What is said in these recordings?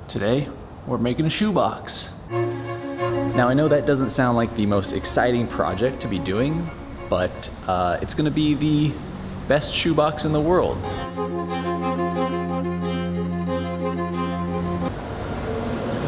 Today, we're making a shoebox. Now I know that doesn't sound like the most exciting project to be doing, but it's gonna be the best shoebox in the world.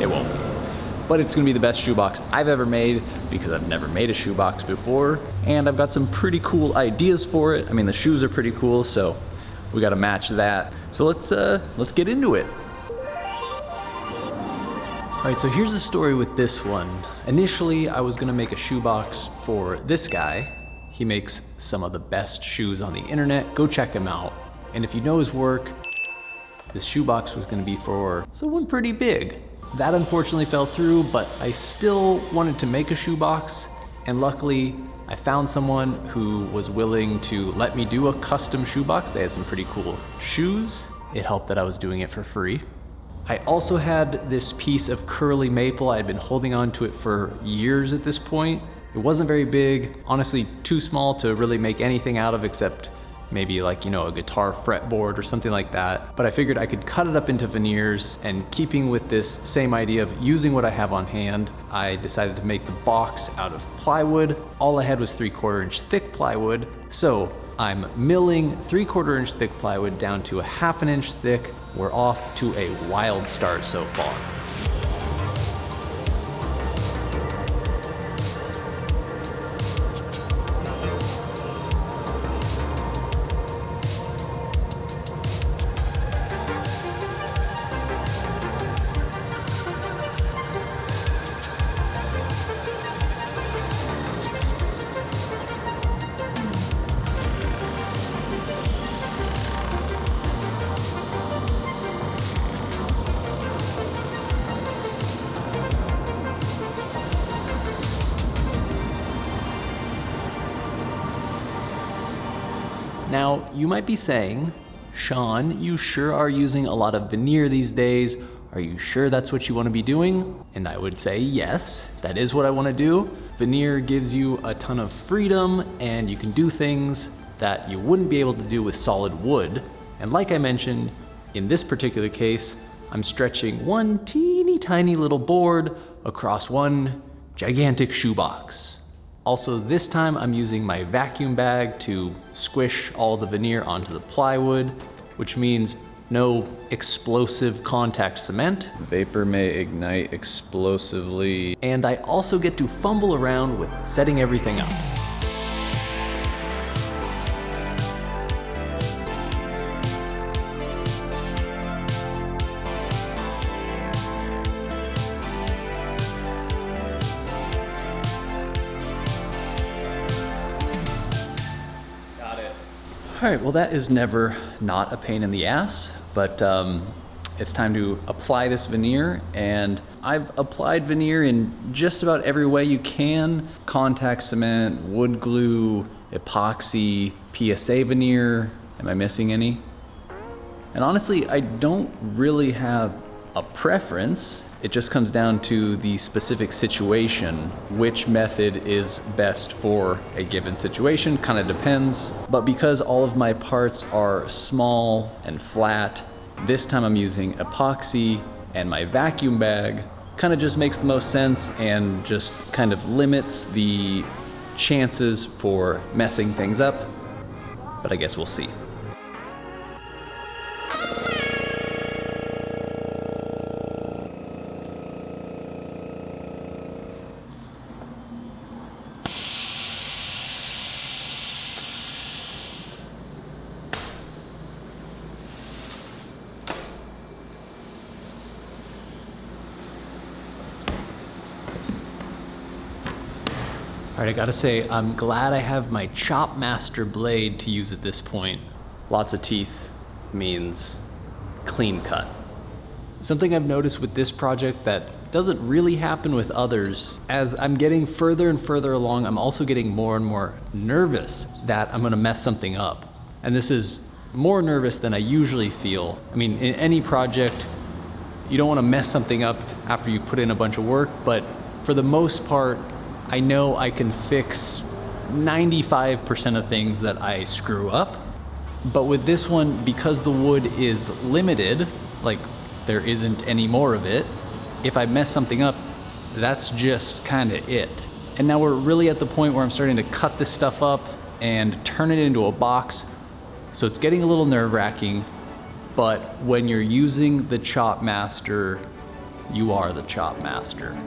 It won't be. But it's gonna be the best shoebox I've ever made because I've never made a shoebox before, and I've got some pretty cool ideas for it. I mean, the shoes are pretty cool, so we gotta match that. So let's get into it. All right, so here's the story with this one. Initially, I was gonna make a shoebox for this guy. He makes some of the best shoes on the internet. Go check him out. And if you know his work, this shoebox was gonna be for someone pretty big. That unfortunately fell through, but I still wanted to make a shoebox. And luckily, I found someone who was willing to let me do a custom shoebox. They had some pretty cool shoes. It helped that I was doing it for free. I also had this piece of curly maple. I had been holding on to it for years at this point. It wasn't very big, honestly too small to really make anything out of except maybe like, you know, a guitar fretboard or something like that. But I figured I could cut it up into veneers, and keeping with this same idea of using what I have on hand, I decided to make the box out of plywood. All I had was 3/4 inch thick plywood. So I'm milling 3/4 inch thick plywood down to a 1/2 inch thick. We're off to a wild start so far. Now, you might be saying, Sean, you sure are using a lot of veneer these days. Are you sure that's what you want to be doing? And I would say, yes, that is what I want to do. Veneer gives you a ton of freedom, and you can do things that you wouldn't be able to do with solid wood. And like I mentioned, in this particular case, I'm stretching one teeny tiny little board across one gigantic shoebox. Also, this time I'm using my vacuum bag to squish all the veneer onto the plywood, which means no explosive contact cement. Vapor may ignite explosively. And I also get to fumble around with setting everything up. All right, well that is never not a pain in the ass, but it's time to apply this veneer, and I've applied veneer in just about every way you can. Contact cement, wood glue, epoxy, PSA veneer. Am I missing any? And honestly, I don't really have a preference. It just comes down to the specific situation. Which method is best for a given situation, kind of depends. But because all of my parts are small and flat, this time I'm using epoxy, and my vacuum bag kind of just makes the most sense and just kind of limits the chances for messing things up. But I guess we'll see. All right, I gotta say, I'm glad I have my Chopmaster blade to use at this point. Lots of teeth means clean cut. Something I've noticed with this project that doesn't really happen with others, as I'm getting further and further along, I'm also getting more and more nervous that I'm gonna mess something up. And this is more nervous than I usually feel. I mean, in any project, you don't wanna mess something up after you've put in a bunch of work, but for the most part, I know I can fix 95% of things that I screw up. But with this one, because the wood is limited, like there isn't any more of it. If I mess something up, that's just kind of it. And now we're really at the point where I'm starting to cut this stuff up and turn it into a box. So it's getting a little nerve-wracking, but when you're using the Chopmaster, you are the Chopmaster.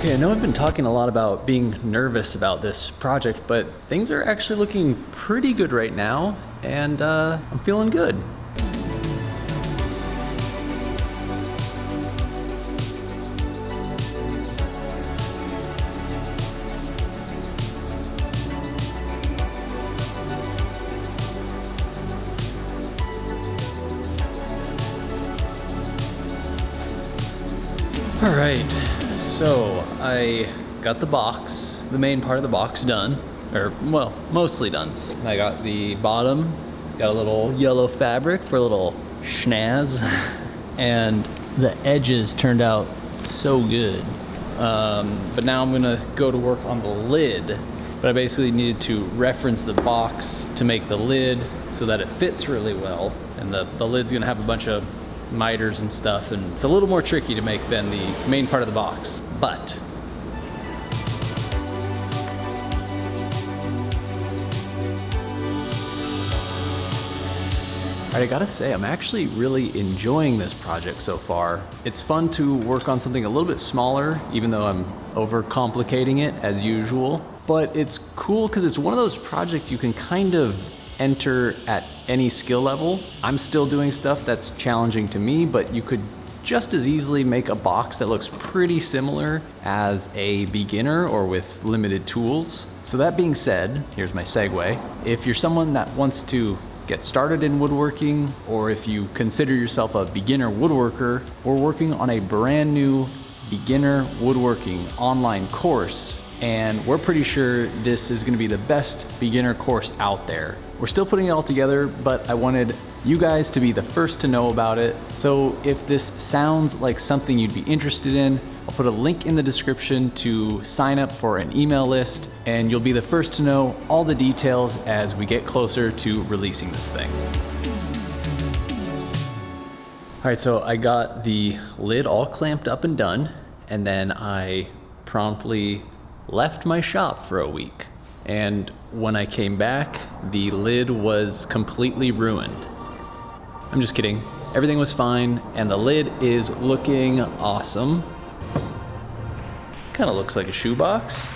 Okay, I know I've been talking a lot about being nervous about this project, but things are actually looking pretty good right now, and I'm feeling good. All right. So I got the box, the main part of the box done, or well, mostly done. I got the bottom, got a little yellow fabric for a little schnaz, and the edges turned out so good. But now I'm gonna go to work on the lid. But I basically needed to reference the box to make the lid so that it fits really well. And the lid's gonna have a bunch of miters and stuff, and it's a little more tricky to make than the main part of the box, but I gotta say, I'm actually really enjoying this project so far. It's fun to work on something a little bit smaller, even though I'm overcomplicating it as usual. But it's cool because it's one of those projects you can kind of enter at any skill level. I'm still doing stuff that's challenging to me, but you could just as easily make a box that looks pretty similar as a beginner or with limited tools. So that being said, here's my segue. If you're someone that wants to get started in woodworking, or if you consider yourself a beginner woodworker, we're working on a brand new beginner woodworking online course, and we're pretty sure this is gonna be the best beginner course out there. We're still putting it all together, but I wanted you guys to be the first to know about it. So if this sounds like something you'd be interested in, I'll put a link in the description to sign up for an email list, and you'll be the first to know all the details as we get closer to releasing this thing. All right, so I got the lid all clamped up and done, and then I promptly left my shop for a week. And when I came back, the lid was completely ruined. I'm just kidding. Everything was fine, and the lid is looking awesome. Kind of looks like a shoebox.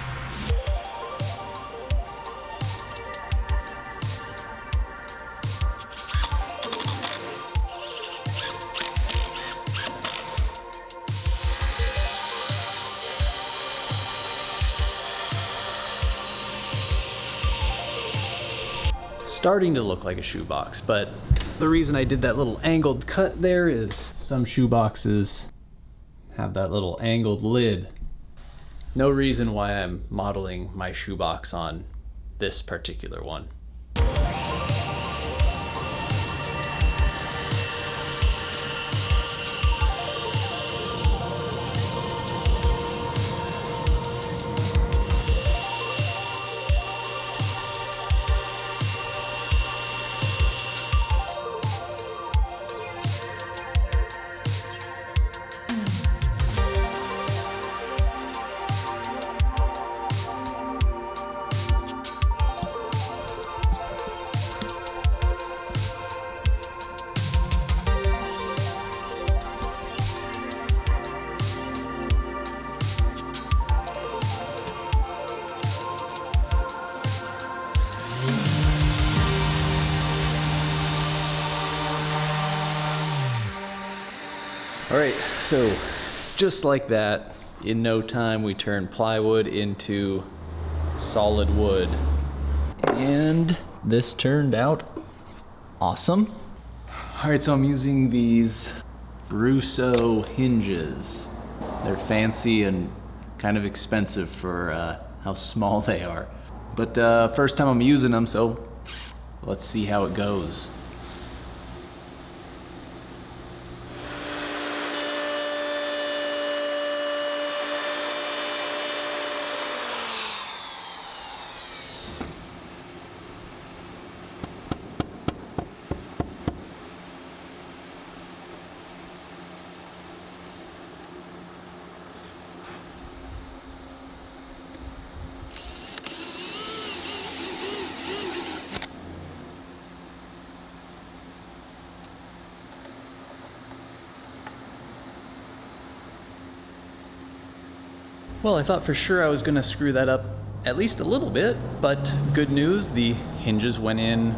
Starting to look like a shoebox, but the reason I did that little angled cut there is some shoeboxes have that little angled lid. No reason why I'm modeling my shoebox on this particular one. All right, so just like that, in no time we turned plywood into solid wood. And this turned out awesome. All right, so I'm using these Russo hinges. They're fancy and kind of expensive for how small they are. But first time I'm using them, so let's see how it goes. Well, I thought for sure I was gonna screw that up at least a little bit, but good news, the hinges went in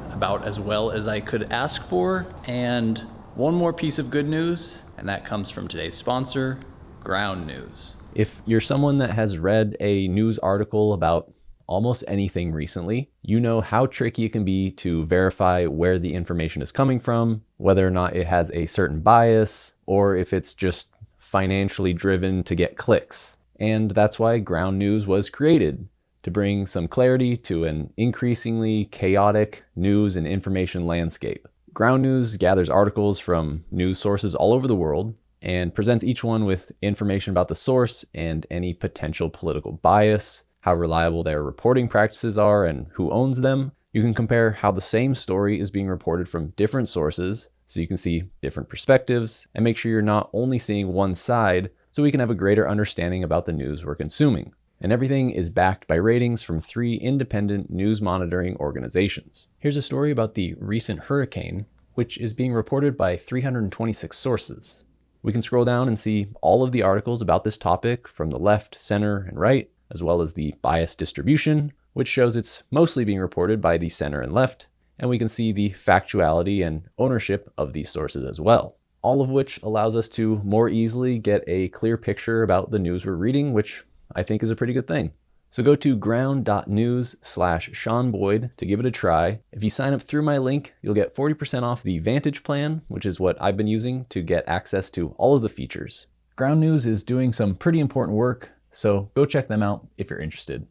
about as well as I could ask for. And one more piece of good news, and that comes from today's sponsor, Ground News. If you're someone that has read a news article about almost anything recently, you know how tricky it can be to verify where the information is coming from, whether or not it has a certain bias, or if it's just financially driven to get clicks. And that's why Ground News was created, to bring some clarity to an increasingly chaotic news and information landscape. Ground News gathers articles from news sources all over the world and presents each one with information about the source and any potential political bias, how reliable their reporting practices are and who owns them. You can compare how the same story is being reported from different sources so you can see different perspectives and make sure you're not only seeing one side, so we can have a greater understanding about the news we're consuming. And everything is backed by ratings from 3 independent news monitoring organizations. Here's a story about the recent hurricane, which is being reported by 326 sources. We can scroll down and see all of the articles about this topic from the left, center, and right, as well as the bias distribution, which shows it's mostly being reported by the center and left, and we can see the factuality and ownership of these sources as well. All of which allows us to more easily get a clear picture about the news we're reading, which I think is a pretty good thing. So go to ground.news/Sean Boyd to give it a try. If you sign up through my link, you'll get 40% off the Vantage plan, which is what I've been using to get access to all of the features. Ground News is doing some pretty important work, so go check them out if you're interested.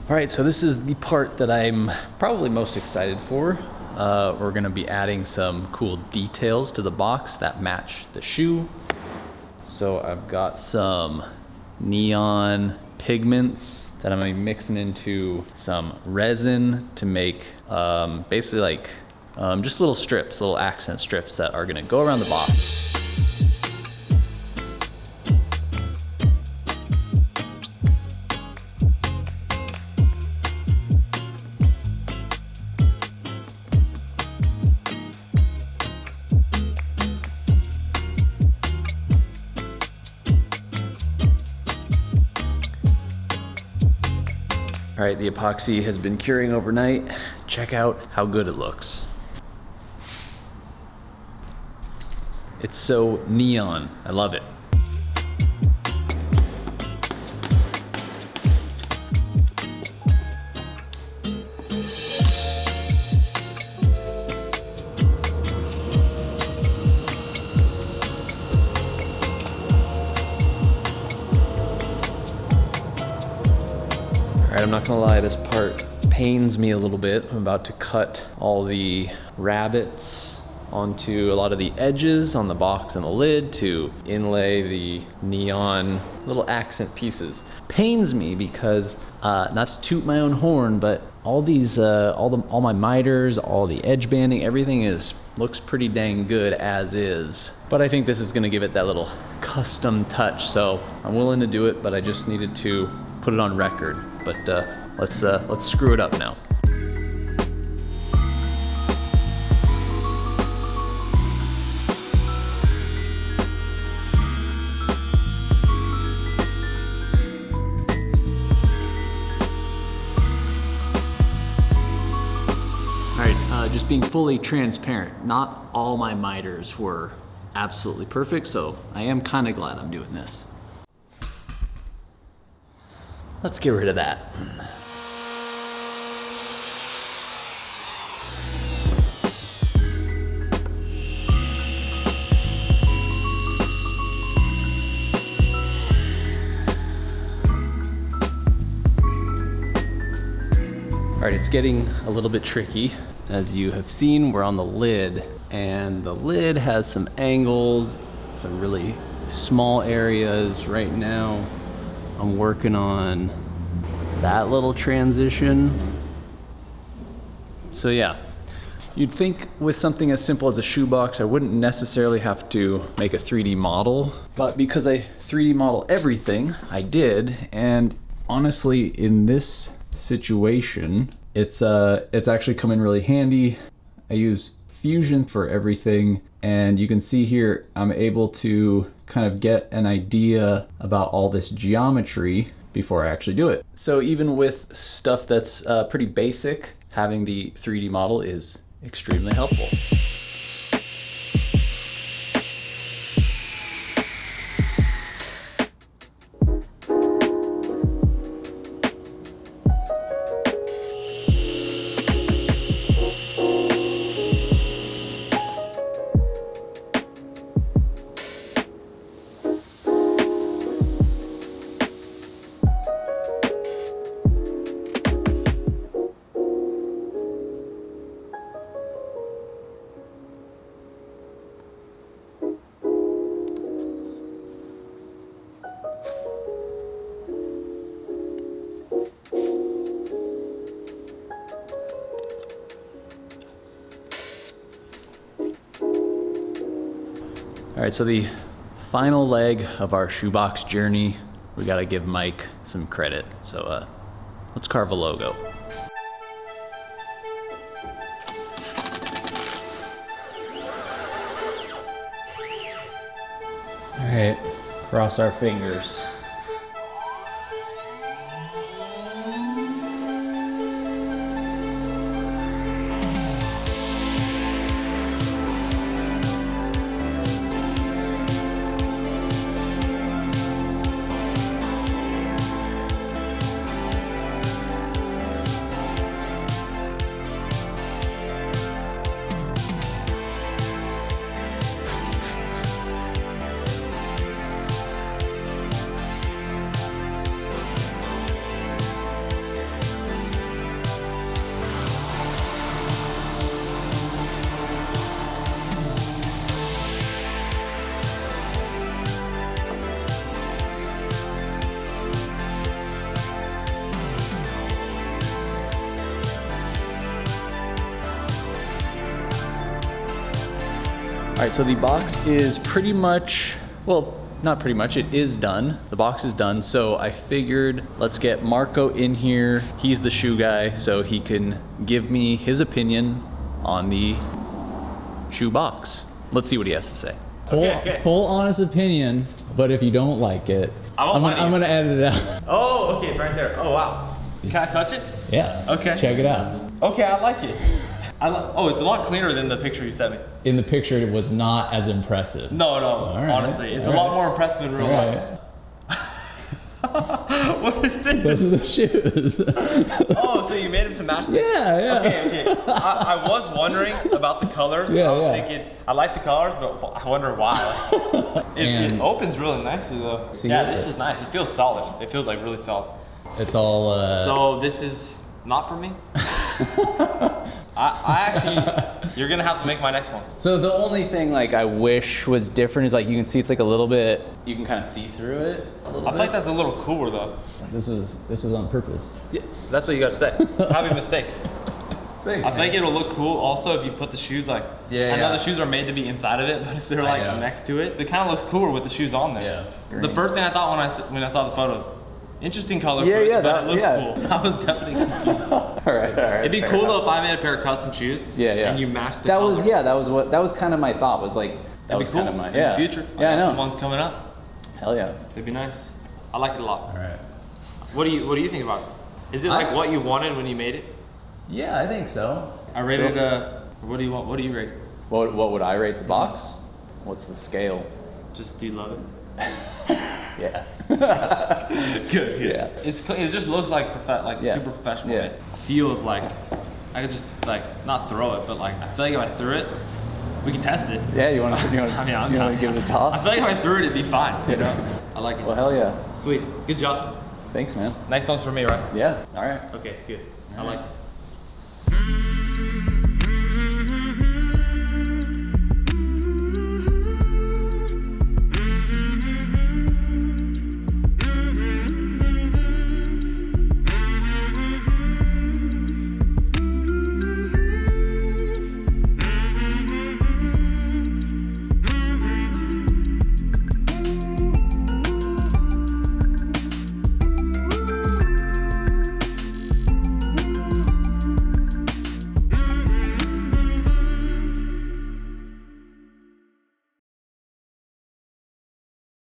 All right, so this is the part that I'm probably most excited for. We're gonna be adding some cool details to the box that match the shoe. So I've got some neon pigments that I'm gonna be mixing into some resin to make basically like just little strips, little accent strips that are gonna go around the box. All right, the epoxy has been curing overnight. Check out how good it looks. It's so neon, I love it. All right, I'm not gonna lie, this part pains me a little bit. I'm about to cut all the rabbets onto a lot of the edges on the box and the lid to inlay the neon little accent pieces. Pains me because, not to toot my own horn, but all these, all my miters, all the edge banding, everything looks pretty dang good as is. But I think this is gonna give it that little custom touch, so I'm willing to do it, but I just needed to put it on record. But let's screw it up now. All right, just being fully transparent, not all my miters were absolutely perfect, so I am kind of glad I'm doing this. Let's get rid of that. All right, it's getting a little bit tricky. As you have seen, we're on the lid, and the lid has some angles, some really small areas. Right now, I'm working on that little transition. So yeah, you'd think with something as simple as a shoebox, I wouldn't necessarily have to make a 3D model, but because I 3D model everything, I did, and honestly, in this situation, it's actually come in really handy. I use Fusion for everything, and you can see here I'm able to kind of get an idea about all this geometry before I actually do it. So even with stuff that's pretty basic, having the 3D model is extremely helpful. All right, so the final leg of our shoebox journey, we gotta give Mike some credit. So let's carve a logo. All right, cross our fingers. All right, so the box is pretty much, well, not pretty much, it is done. The box is done, so I figured let's get Marco in here. He's the shoe guy, so he can give me his opinion on the shoe box. Let's see what he has to say. Full honest opinion, but if you don't like it, I'm gonna edit it out. Oh, okay, it's right there. Oh, wow. Can I touch it? Yeah. Okay. Check it out. Okay, I like it. Oh, it's a lot cleaner than the picture you sent me. In the picture, it was not as impressive. No, honestly. It's a lot more impressive in real life. What is this? Those are the shoes. Oh, so you made them to match this? Yeah. Okay. I was wondering about the colors. I was thinking, I like the colors, but I wonder why. It opens really nicely though. This is nice. It feels solid. It feels like really solid. It's all... So this is not for me? I actually, you're gonna have to make my next one. So the only thing like I wish was different is like you can see it's like a little bit, you can kind of see through it a little bit. I feel like that's a little cooler though. This was on purpose. Yeah, that's what you gotta say. Having mistakes. Thanks, I think it'll look cool also if you put the shoes like, I know the shoes are made to be inside of it, but if they're like next to it, it kind of looks cooler with the shoes on there. Yeah. The first thing I thought when I saw the photos, interesting color but it looks cool. I was definitely confused. all right. It'd be cool though if I made a pair of custom shoes. And you matched the colors. That was kind of my thought, was like, that was kind of my, in the future. I know. Some ones coming up. Hell yeah. It'd be nice. I like it a lot. All right. What do you think about it? Is it like what you wanted when you made it? Yeah, I think so. I rated what do you want? What do you rate? What would I rate the box? What's the scale? Just, do you love it? Yeah. Good. Yeah. It just looks like super professional. Yeah. It feels like I could just like not throw it, but like I feel like if I threw it, we can test it. Yeah, you want to give it a toss? I feel like if I threw it, it'd be fine. You know? I like it. Well, hell yeah. Sweet. Good job. Thanks, man. Next one's for me, right? Yeah. All right. Okay, good. I All like right. it.